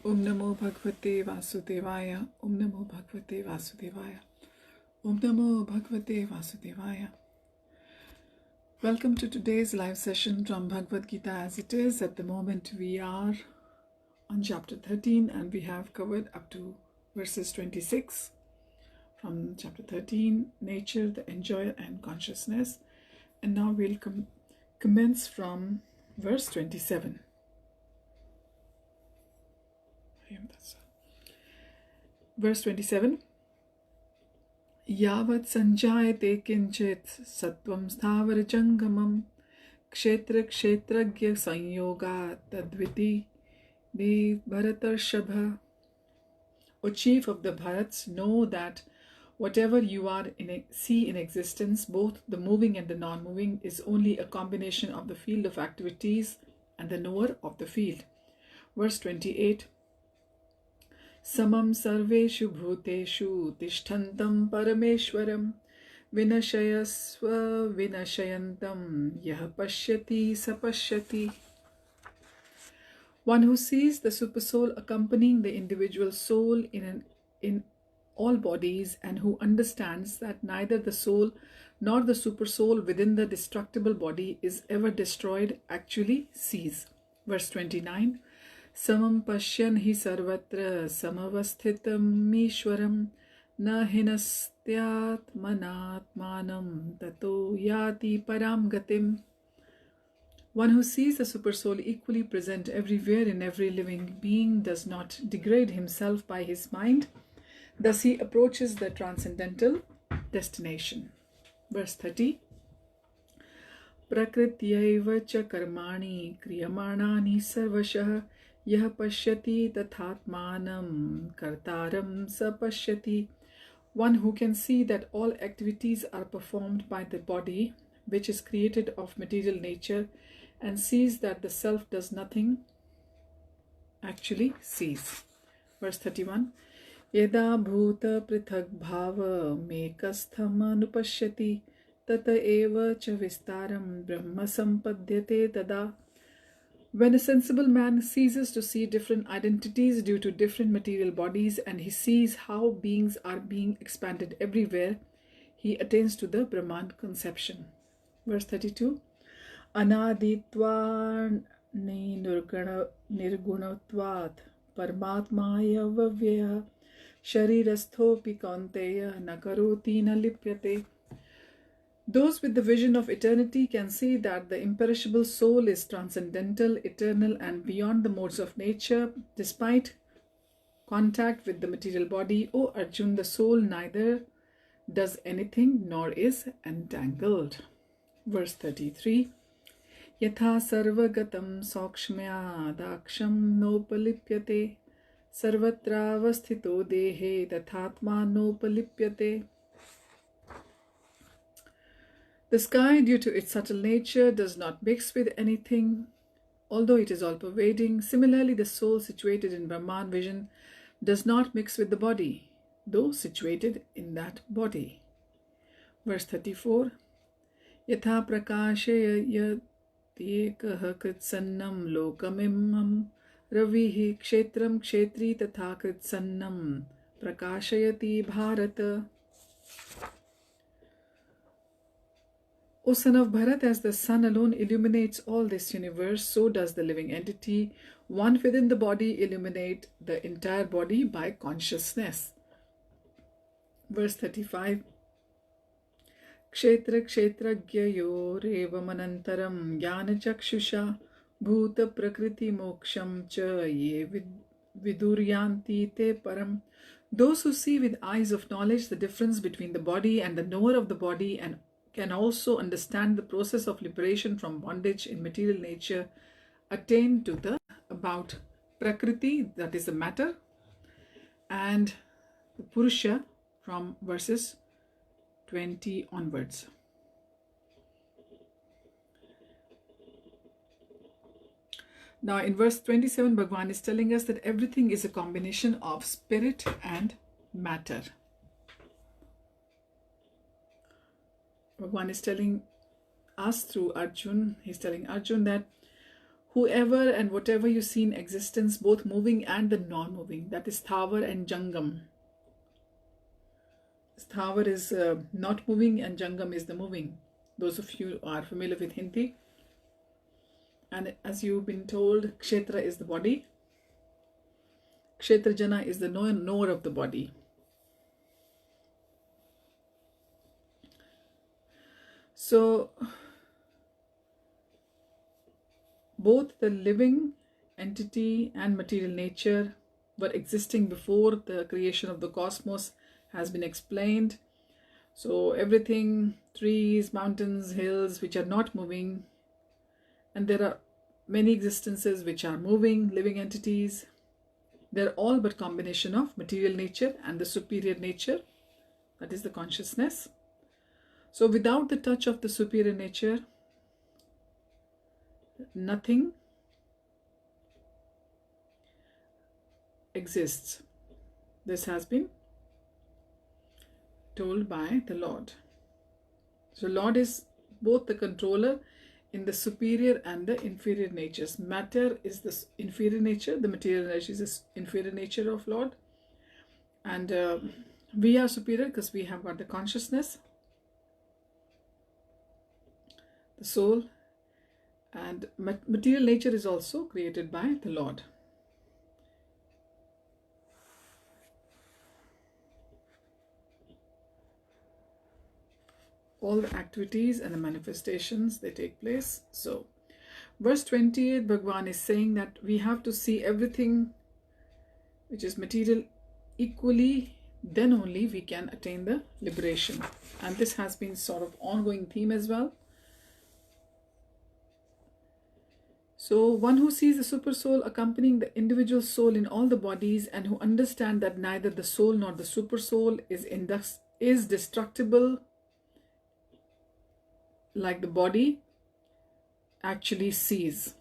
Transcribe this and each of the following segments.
Om Namo Bhagavate Vasudevaya. Om Namo Bhagavate Vasudevaya. Om Namo Bhagavate Vasudevaya. Welcome to today's live session from Bhagavad Gita as it is. At the moment we are on chapter 13 and we have covered up to verses 26 from chapter 13, nature, the enjoyer and consciousness. And now we'll commence from verse 27. Verse 27. Yavat sanjayate kinchit sattvam sthavar jangamam kshetra kshetragya sanyoga tadviti de bharatarshabha. O chief of the Bharats, know that whatever you are see in existence, both the moving and the non-moving, is only a combination of the field of activities and the knower of the field. Verse 28. Samam sarveshu bhuteshu tishtantam parameshwaram vinashayasva vinashayantam yah pashyati sapashyati. One who sees the supersoul accompanying the individual soul in all bodies, and who understands that neither the soul nor the supersoul within the destructible body is ever destroyed, actually sees. Verse 29. Samam pashyan hi sarvatra samavasthitam ishwaram na hinastyat manatmanam tato yati param gatim. One who sees the supersoul equally present everywhere in every living being does not degrade himself by his mind. Thus he approaches the transcendental destination. Verse 30. Prakrityaiva cha karmani kriyamanani sarvashah yah pashyati tathatmanam kartaram sapashyati. One who can see that all activities are performed by the body, which is created of material nature, and sees that the self does nothing, actually sees. Verse 31. Yada bhuta prithak bhava mekastham anupashyati tata eva cha vistaram brahma sampadhyate tada. When a sensible man ceases to see different identities due to different material bodies, and he sees how beings are being expanded everywhere, he attains to the Brahman conception. Verse 32. Anaditva nirgunatvat parmatmaya vavyaya sharirasthopi kaunteya nakaroti na lipyate. Those with the vision of eternity can see that the imperishable soul is transcendental, eternal, and beyond the modes of nature. Despite contact with the material body, O Arjun, the soul neither does anything nor is entangled. Verse 33. Yatha sarvagatam sokshmya daksham nopalipyate sarvatra avasthito dehe tathatma nopalipyate. The sky, due to its subtle nature, does not mix with anything, although it is all-pervading. Similarly, the soul situated in Brahman vision does not mix with the body, though situated in that body. Verse 34. Yatha prakashaya yatyekah kritsannam lokamimam ravihi kshetram kshetri tatha kritsannam prakashayati bharata. O son of Bharat, as the sun alone illuminates all this universe, so does the living entity, one within the body, illuminate the entire body by consciousness. Verse 35. Kshetra kshetragyayor evamanantaram jnana chakshusha bhuta prakriti moksham cha ye viduryanti te param. Those who see with eyes of knowledge the difference between the body and the knower of the body, and can also understand the process of liberation from bondage in material nature, attain to the about Prakriti, that is the matter, and the Purusha from verses 20 onwards. Now in verse 27, Bhagavan is telling us that everything is a combination of spirit and matter. Bhagavan is telling us through Arjun, he's telling Arjun that whoever and whatever you see in existence, both moving and the non-moving, that is Sthava and Jangam. Sthava is not moving and Jangam is the moving. Those of you who are familiar with Hindi, and as you've been told, Kshetra is the body, Kshetrajana is the knower of the body. So both the living entity and material nature were existing before the creation of the cosmos has been explained. So everything, trees, mountains, hills, which are not moving, and there are many existences which are moving, living entities. They're all but combination of material nature and the superior nature, that is the consciousness. So without the touch of the superior nature, nothing exists. This has been told by the Lord. So Lord is both the controller in the superior and the inferior natures. Matter is the inferior nature, the material nature is the inferior nature of Lord, and we are superior because we have got the consciousness, the soul, and material nature is also created by the Lord. All the activities and the manifestations, they take place. So verse 28, Bhagavan is saying that we have to see everything which is material equally, then only we can attain the liberation. And this has been sort of ongoing theme as well. So one who sees the super soul accompanying the individual soul in all the bodies, and who understand that neither the soul nor the super soul is destructible like the body, actually sees.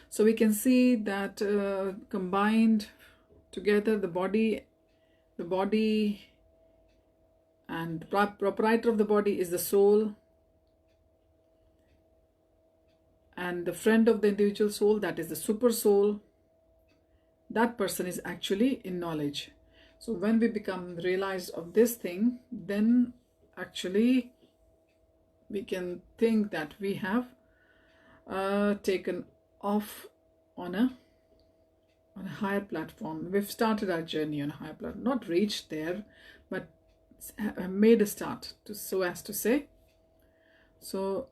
So we can see that combined together, the body and the proprietor of the body is the soul, and the friend of the individual soul, that is the super soul, that person is actually in knowledge. So when we become realized of this thing, then actually we can think that we have taken off on a higher platform. We've started our journey on a higher platform, not reached there, but made a start, so as to say. So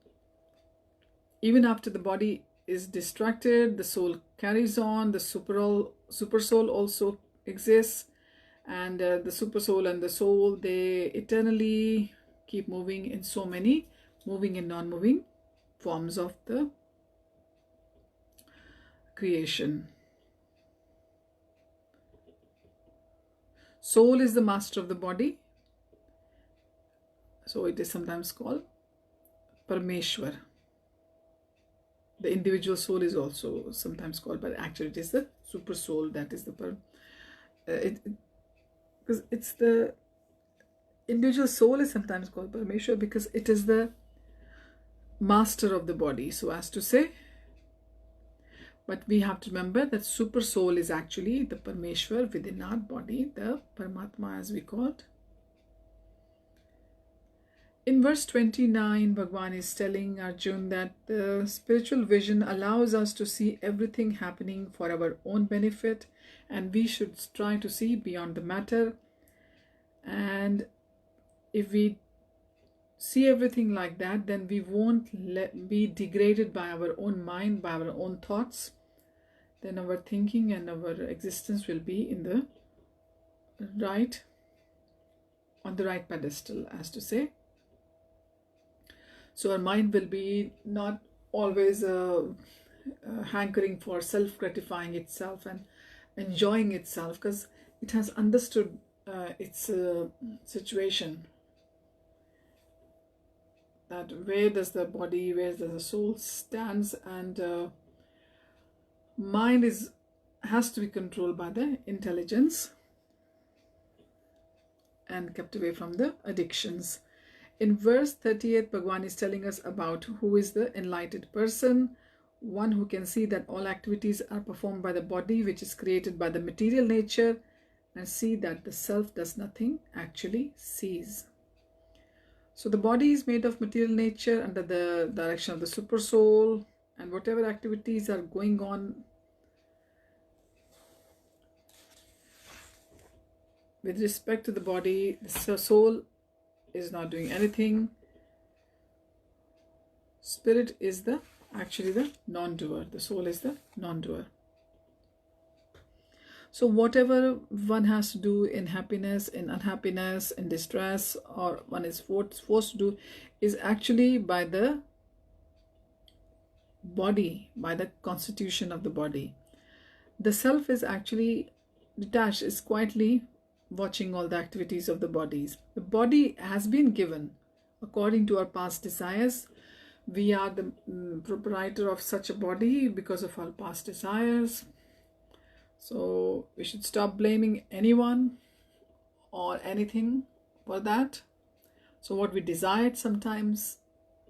even after the body is distracted, the soul carries on, the super soul also exists, and the super soul and the soul, they eternally keep moving in so many moving and non-moving forms of the creation. Soul is the master of the body, so it is sometimes called Parameshwar. The individual soul is also sometimes called, but actually it is the super soul that is the because it's the individual soul is sometimes called Parameshwar because it is the master of the body, so as to say. But we have to remember that super soul is actually the Parameshwar within our body, the Paramatma as we call it. In verse 29, Bhagavan is telling Arjun that the spiritual vision allows us to see everything happening for our own benefit, and we should try to see beyond the matter. And if we see everything like that, then we won't be degraded by our own mind, by our own thoughts. Then our thinking and our existence will be in the right, on the right pedestal, as to say. So our mind will be not always hankering for self-gratifying itself and enjoying itself, because it has understood its situation, that where does the body, where does the soul stands, and mind has to be controlled by the intelligence and kept away from the addictions. In verse 38, Bhagwan is telling us about who is the enlightened person, one who can see that all activities are performed by the body, which is created by the material nature, and see that the self does nothing, actually sees. So the body is made of material nature under the direction of the super soul, and whatever activities are going on with respect to the body, the soul is not doing anything. Spirit is actually the non-doer. The soul is the non-doer. So whatever one has to do in happiness, in unhappiness, in distress, or one is forced to do, is actually by the body, by the constitution of the body. The self is actually detached, is quietly watching all the activities of the bodies. The body has been given according to our past desires. We are the proprietor of such a body because of our past desires. So we should stop blaming anyone or anything for that. So what we desired sometimes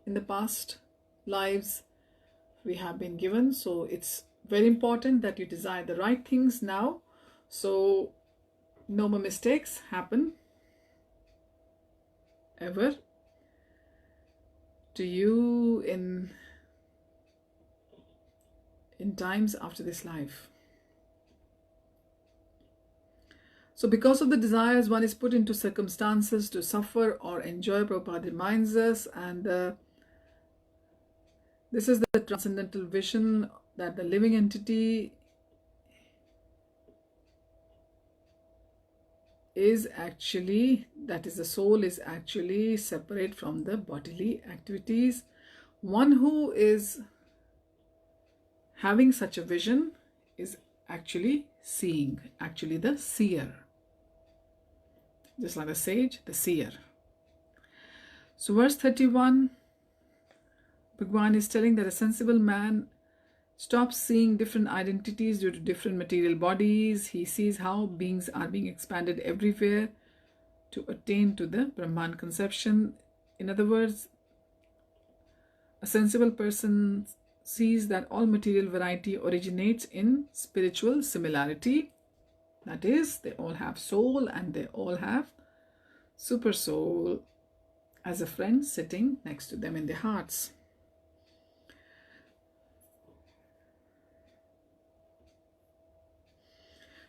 in the past lives, we have been given. So it's very important that you desire the right things now, so no more mistakes happen ever to you in times after this life. So because of the desires, one is put into circumstances to suffer or enjoy. Prabhupada reminds us, and this is the transcendental vision that the living entity is actually, that is the soul, is actually separate from the bodily activities. One who is having such a vision is actually seeing, actually the seer. Just like the sage, the seer. So verse 31, Bhagwan is telling that a sensible man stops seeing different identities due to different material bodies. He sees how beings are being expanded everywhere to attain to the Brahman conception. In other words, a sensible person sees that all material variety originates in spiritual similarity. That is, they all have soul and they all have super soul as a friend sitting next to them in their hearts.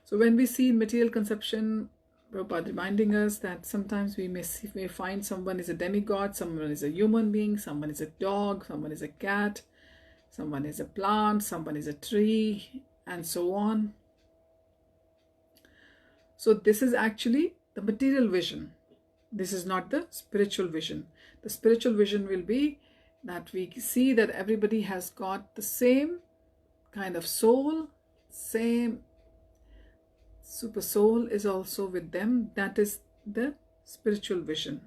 So when we see material conception, Prabhupada reminding us that sometimes we may find someone is a demigod, someone is a human being, someone is a dog, someone is a cat, someone is a plant, someone is a tree, and so on. So this is actually the material vision. This is not the spiritual vision. The spiritual vision will be that we see that everybody has got the same kind of soul, same super soul is also with them. That is the spiritual vision.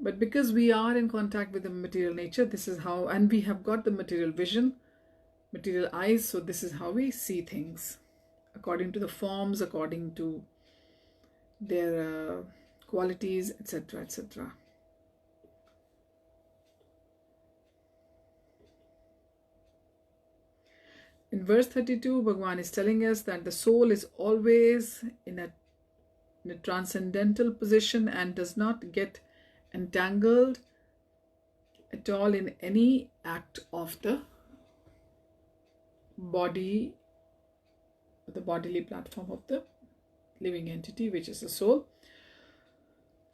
But because we are in contact with the material nature, this is how, and we have got the material vision, material eyes, so this is how we see things, according to the forms, according to their qualities, etc., etc. In verse 32, Bhagwan is telling us that the soul is always in a transcendental position and does not get entangled at all in any act of the body, the bodily platform of the living entity, which is the soul.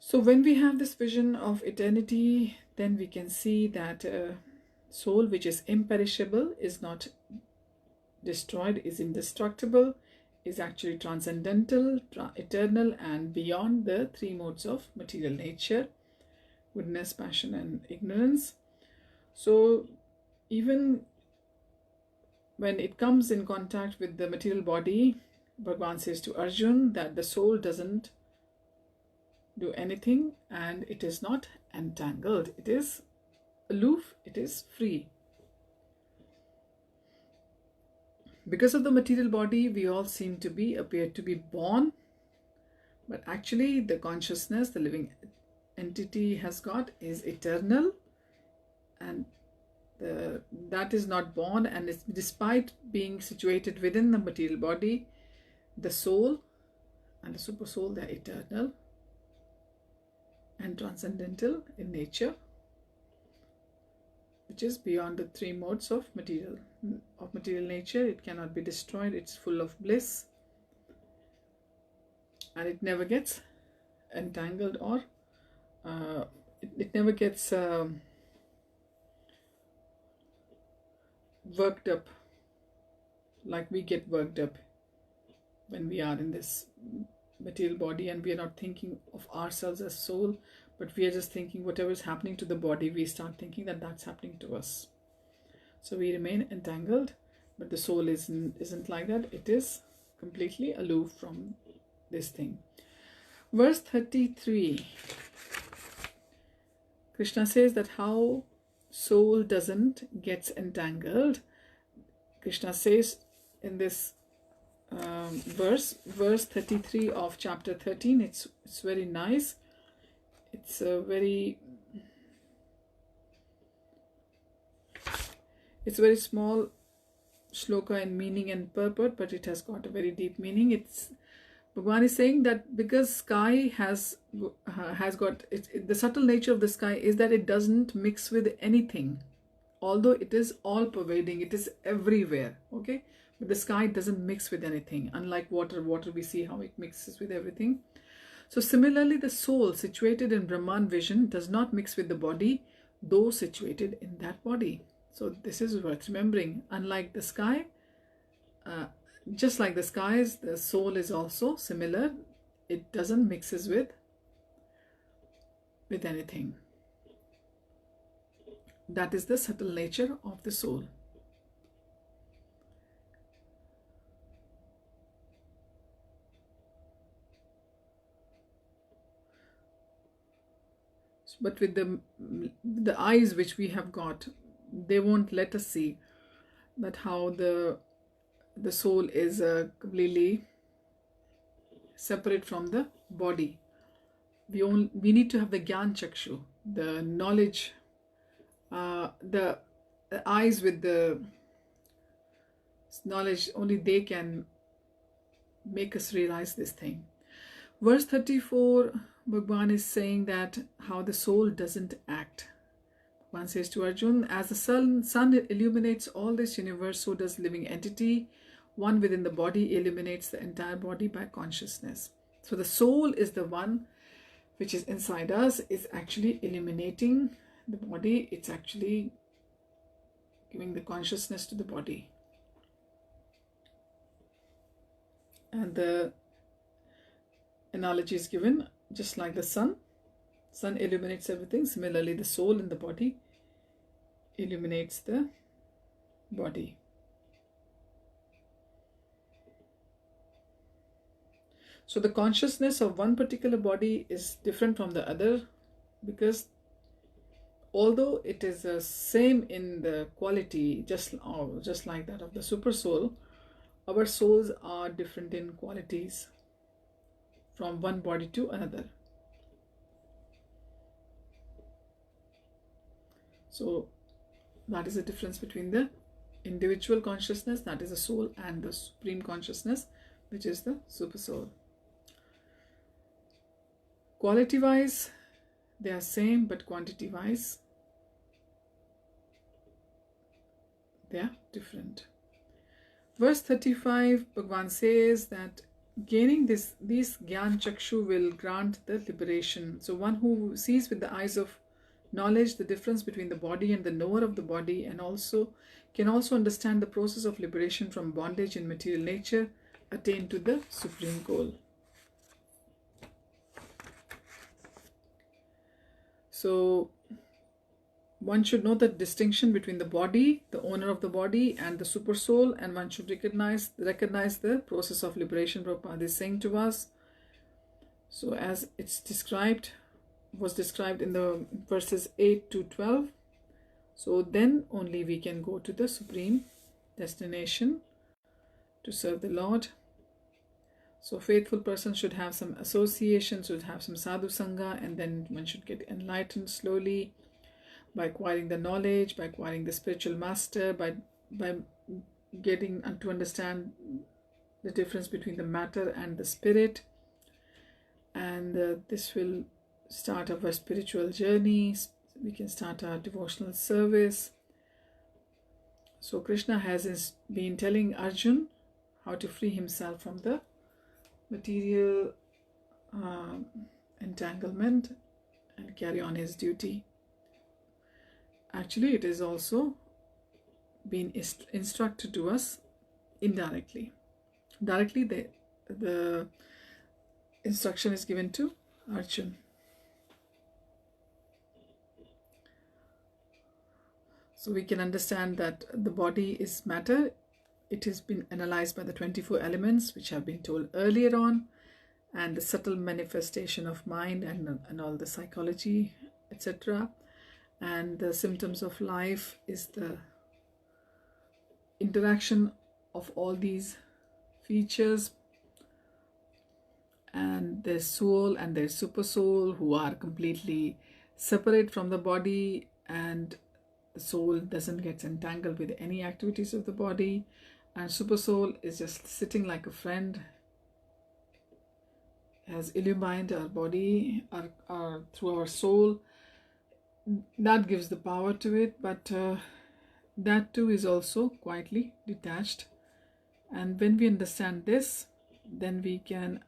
So when we have this vision of eternity, then we can see that soul, which is imperishable, is not destroyed, is indestructible, is actually transcendental, eternal, and beyond the three modes of material nature: goodness, passion, and ignorance. So even when it comes in contact with the material body, Bhagwan says to Arjun that the soul doesn't do anything and it is not entangled. It is aloof, it is free. Because of the material body, we all seem to be, appear to be born But actually the consciousness the living entity has got is eternal, and that is not born, and it's, despite being situated within the material body, the soul and the super soul, they're eternal and transcendental in nature, which is beyond the three modes of material nature. It cannot be destroyed. It's full of bliss, and it never gets entangled, or it never gets worked up like we get worked up when we are in this material body, and we are not thinking of ourselves as soul, but we are just thinking whatever is happening to the body, we start thinking that that's happening to us. So we remain entangled, but the soul isn't like that. It is completely aloof from this thing. Verse 33, Krishna says that how soul doesn't get entangled. Krishna says in this verse 33 of chapter 13, it's very nice. It's a very small shloka in meaning and purport, but it has got a very deep meaning. It's Bhagavan is saying that because sky has got the subtle nature of the sky is that it doesn't mix with anything, although it is all pervading, it is everywhere, okay, but the sky doesn't mix with anything, unlike water we see how it mixes with everything. So similarly, the soul situated in Brahman vision does not mix with the body, though situated in that body. So this is worth remembering. Unlike the sky, just like the skies, the soul is also similar. It doesn't mixes with anything. That is the subtle nature of the soul. But with the eyes which we have got, they won't let us see that how the soul is completely separate from the body. We need to have the Gyan Chakshu, the knowledge, the eyes with the knowledge. Only they can make us realize this thing. Verse 34, Bhagavan is saying that how the soul doesn't act. Bhagavan says to Arjun, as the sun illuminates all this universe, so does living entity. One within the body illuminates the entire body by consciousness. So the soul is the one which is inside us, is actually illuminating the body. It's actually giving the consciousness to the body. And the analogy is given just like the sun illuminates everything. Similarly, the soul in the body illuminates the body. So the consciousness of one particular body is different from the other, because although it is the same in the quality, just like that of the super soul, our souls are different in qualities from one body to another. So that is the difference between the individual consciousness, that is the soul, and the supreme consciousness, which is the super soul. Quality wise they are same, but quantity wise they are different. Verse 35, Bhagavan says that gaining these Gyan Chakshu will grant the liberation. So one who sees with the eyes of knowledge the difference between the body and the knower of the body, and also can also understand the process of liberation from bondage in material nature, attain to the supreme goal. So one should know the distinction between the body, the owner of the body, and the super soul, and one should recognize the process of liberation Prabhupada is saying to us. So as it's was described in the verses 8 to 12, so then only we can go to the supreme destination to serve the Lord. So faithful person should have some association, should have some sadhu sangha, and then one should get enlightened slowly by acquiring the knowledge, by acquiring the spiritual master, by getting to understand the difference between the matter and the spirit. And this will start our spiritual journey. We can start our devotional service. So Krishna has been telling Arjun how to free himself from the material entanglement and carry on his duty. Actually, it is also been instructed to us indirectly. Directly, the instruction is given to Arjun. So we can understand that the body is matter. It has been analyzed by the 24 elements, which have been told earlier on, and the subtle manifestation of mind and all the psychology, etc. And the symptoms of life is the interaction of all these features, and their soul and their super soul, who are completely separate from the body, and the soul doesn't get entangled with any activities of the body, and super soul is just sitting like a friend, has illumined our body through our soul. That gives the power to it, but that too is also quietly detached. And when we understand this, then we can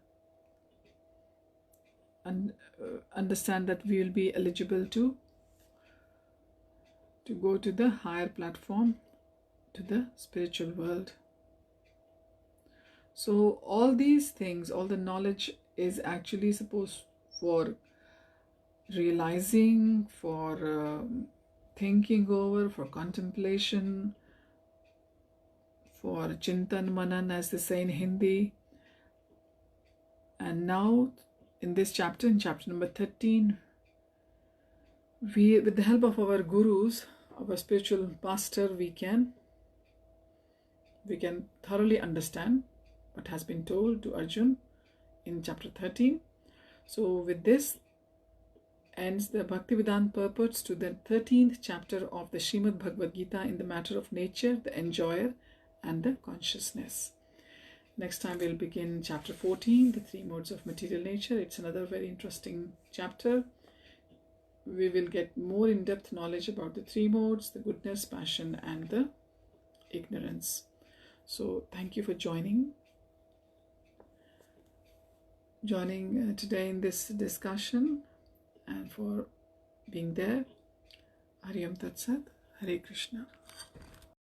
understand that we will be eligible to go to the higher platform, to the spiritual world. So all these things, all the knowledge is actually supposed for realizing, for thinking over, for contemplation, for chintan manan, as they say in Hindi. And now in this chapter, in chapter number 13, we, with the help of our gurus, our spiritual master, we can thoroughly understand what has been told to Arjun in chapter 13. So with this ends the Bhaktivedanta purports to the 13th chapter of the Srimad Bhagavad Gita in the matter of nature, the enjoyer, and the consciousness. Next time we'll begin chapter 14, the three modes of material nature. It's another very interesting chapter. We will get more in-depth knowledge about the three modes, the goodness, passion, and the ignorance. So thank you for joining today in this discussion, and for being there. Hari Om Tat Sat. Hare Krishna.